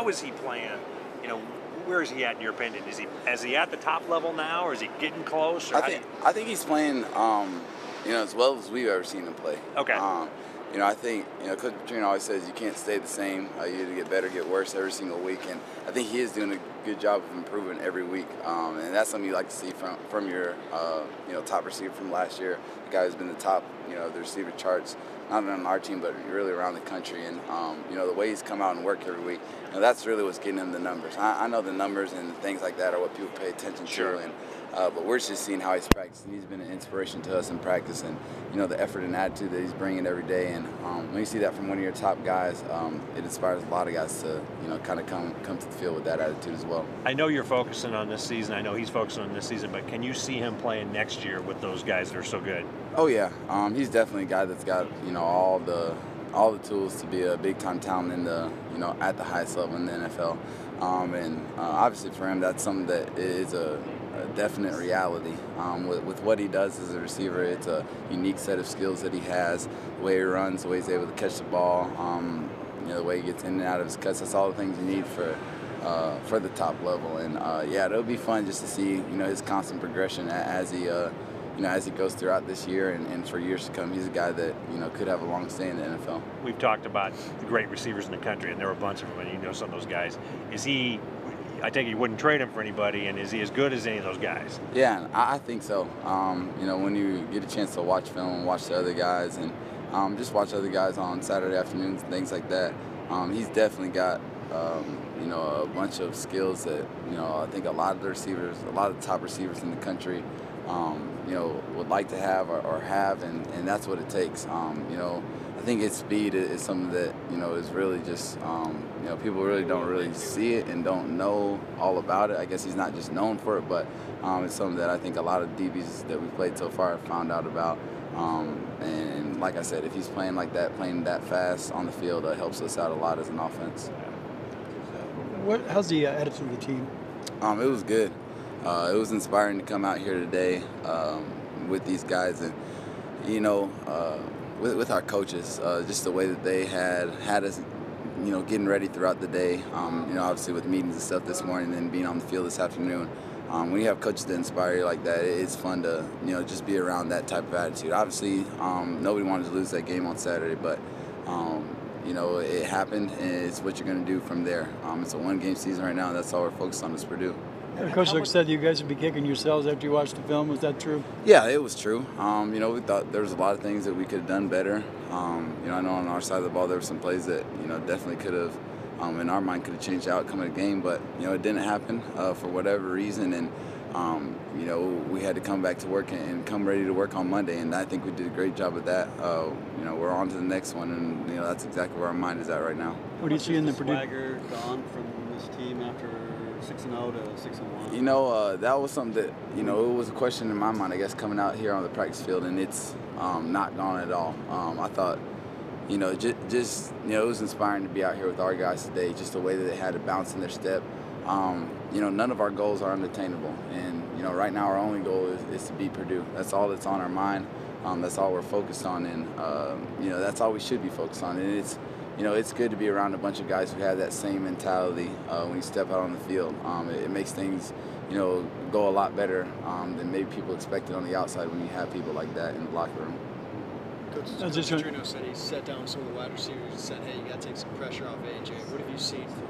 how is he playing? You know, where is he at in your opinion? Is he at the top level now, or is he getting close? Or I think he's playing, you know, as well as we've ever seen him play. Okay. You know, I think, you know, Coach Petrino always says you can't stay the same. You either get better, get worse every single week, and I think he is doing a good job of improving every week. And that's something you like to see from your, you know, top receiver from last year. The guy who's been the top, you know, the receiver charts, not on our team, but really around the country. And, you know, the way he's come out and work every week, you know, that's really what's getting him the numbers. I know the numbers and things like that are what people pay attention to. And, but we're just seeing how he's practicing. He's been an inspiration to us in practice, and you know the effort and attitude that he's bringing every day. And when you see that from one of your top guys, it inspires a lot of guys to kind of come to the field with that attitude as well. I know you're focusing on this season. I know he's focusing on this season. But can you see him playing next year with those guys that are so good? Oh yeah, he's definitely a guy that's got all the tools to be a big time talent in the at the highest level in the NFL. And obviously for him, that's something that is a definite reality. With what he does as a receiver, it's a unique set of skills that he has. The way he runs, the way he's able to catch the ball, the way he gets in and out of his cuts. That's all the things you need for the top level. And yeah, it'll be fun just to see his constant progression as he as he goes throughout this year and for years to come. He's a guy that could have a long stay in the NFL. We've talked about the great receivers in the country, and there are a bunch of them, and you know some of those guys. Is he? I think you wouldn't trade him for anybody, and is he as good as any of those guys? Yeah, I think so. When you get a chance to watch film, watch the other guys, and just watch other guys on Saturday afternoons and things like that, he's definitely got a bunch of skills that I think a lot of the receivers, a lot of the top receivers in the country, would like to have or have, and that's what it takes. I think his speed is something that is really just people really don't really see it and don't know all about it. I guess he's not just known for it, but it's something that I think a lot of DBs that we've played so far have found out about. And like I said, if he's playing like that, playing that fast on the field, it helps us out a lot as an offense. How's the attitude of the team? It was good. It was inspiring to come out here today with these guys, and with our coaches, just the way that they had us, getting ready throughout the day. Obviously with meetings and stuff this morning, and then being on the field this afternoon. When you have coaches that inspire you like that, it's fun to just be around that type of attitude. Obviously, nobody wanted to lose that game on Saturday, but it happened, and it's what you're going to do from there. It's a one-game season right now, and that's all we're focused on is Purdue. Coach Luke said you guys would be kicking yourselves after you watched the film. Was that true? Yeah, it was true. We thought there was a lot of things that we could have done better. I know on our side of the ball there were some plays that definitely could have, in our mind, could have changed the outcome of the game, but it didn't happen for whatever reason, and we had to come back to work and come ready to work on Monday, and I think we did a great job of that. We're on to the next one, and that's exactly where our mind is at right now. What do you see in the Purdue? Swagger gone from this team after 6-0 to 6-1? That was something that, it was a question in my mind, I guess, coming out here on the practice field, and it's not gone at all. I thought, just it was inspiring to be out here with our guys today, just the way that they had a bounce in their step. None of our goals are unattainable, and, right now our only goal is to beat Purdue. That's all that's on our mind. That's all we're focused on, and, that's all we should be focused on. And it's good to be around a bunch of guys who have that same mentality when you step out on the field. It makes things, go a lot better than maybe people expected on the outside when you have people like that in the locker room. Coach Petrino said he sat down with some of the wide receivers and said, hey, you got to take some pressure off AJ. What have you seen from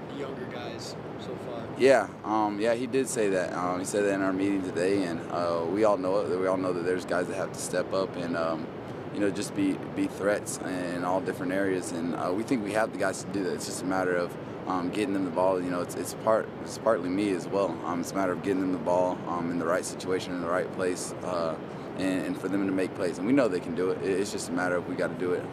the younger guys so far? Yeah, he did say that. He said that in our meeting today, and we all know it. We all know that there's guys that have to step up and just be threats in all different areas, and we think we have the guys to do that. It's just a matter of getting them the ball. It's partly me as well. It's a matter of getting them the ball in the right situation, in the right place, and for them to make plays. And we know they can do it. It's just a matter of we got to do it.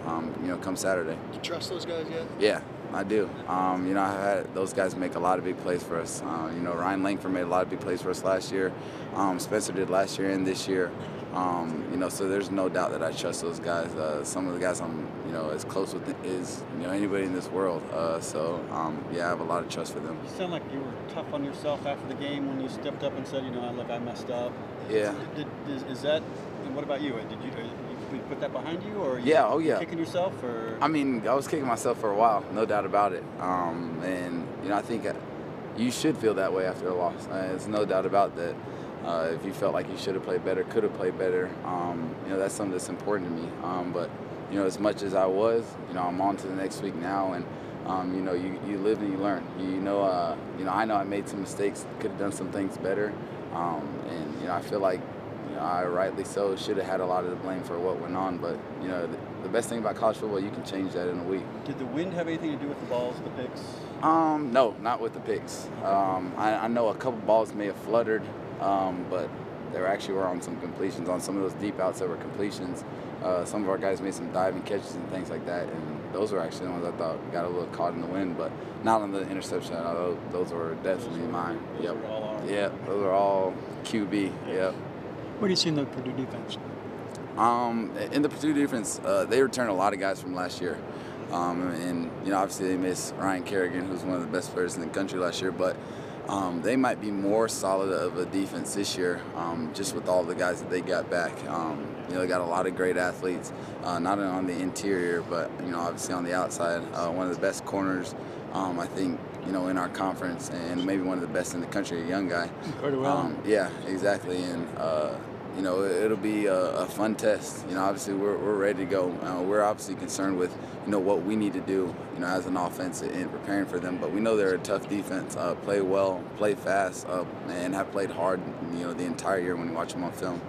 Come Saturday. Do you trust those guys yet? Yeah, I do. I've had those guys make a lot of big plays for us. Ryan Langford made a lot of big plays for us last year. Spencer did last year and this year. So there's no doubt that I trust those guys. Some of the guys I'm, as close with as anybody in this world. I have a lot of trust for them. You sound like you were tough on yourself after the game when you stepped up and said, look, I messed up. Yeah. Is that? And what about you? Did you put that behind you, or yeah, kicking yourself, or? I mean, I was kicking myself for a while, no doubt about it. And I think you should feel that way after a loss. There's no doubt about that. If you felt like you should have played better, could have played better, that's something that's important to me. But as much as I was, I'm on to the next week now, and you live and you learn. I know I made some mistakes, could have done some things better, and I feel like I rightly so should have had a lot of the blame for what went on. But the best thing about college football, you can change that in a week. Did the wind have anything to do with the balls, the picks? No, not with the picks. I know a couple balls may have fluttered, but they actually were on some completions, on some of those deep outs that were completions. Some of our guys made some diving catches and things like that, and those were actually the ones I thought got a little caught in the wind, but not on the interception. Those were definitely mine. Those were all ours. Yeah, those are all QB. Yep. What do you see in the Purdue defense? In the Purdue defense, they returned a lot of guys from last year. And obviously they miss Ryan Kerrigan, who's one of the best players in the country last year, but they might be more solid of a defense this year, just with all the guys that they got back. They got a lot of great athletes, not only on the interior, but obviously on the outside. One of the best corners, I think, in our conference, and maybe one of the best in the country, a young guy. Yeah, exactly. And it'll be a fun test. Obviously we're ready to go. We're obviously concerned with what we need to do as an offense in preparing for them. But we know they're a tough defense. Play well, play fast, and have played hard. The entire year when you watch them on film.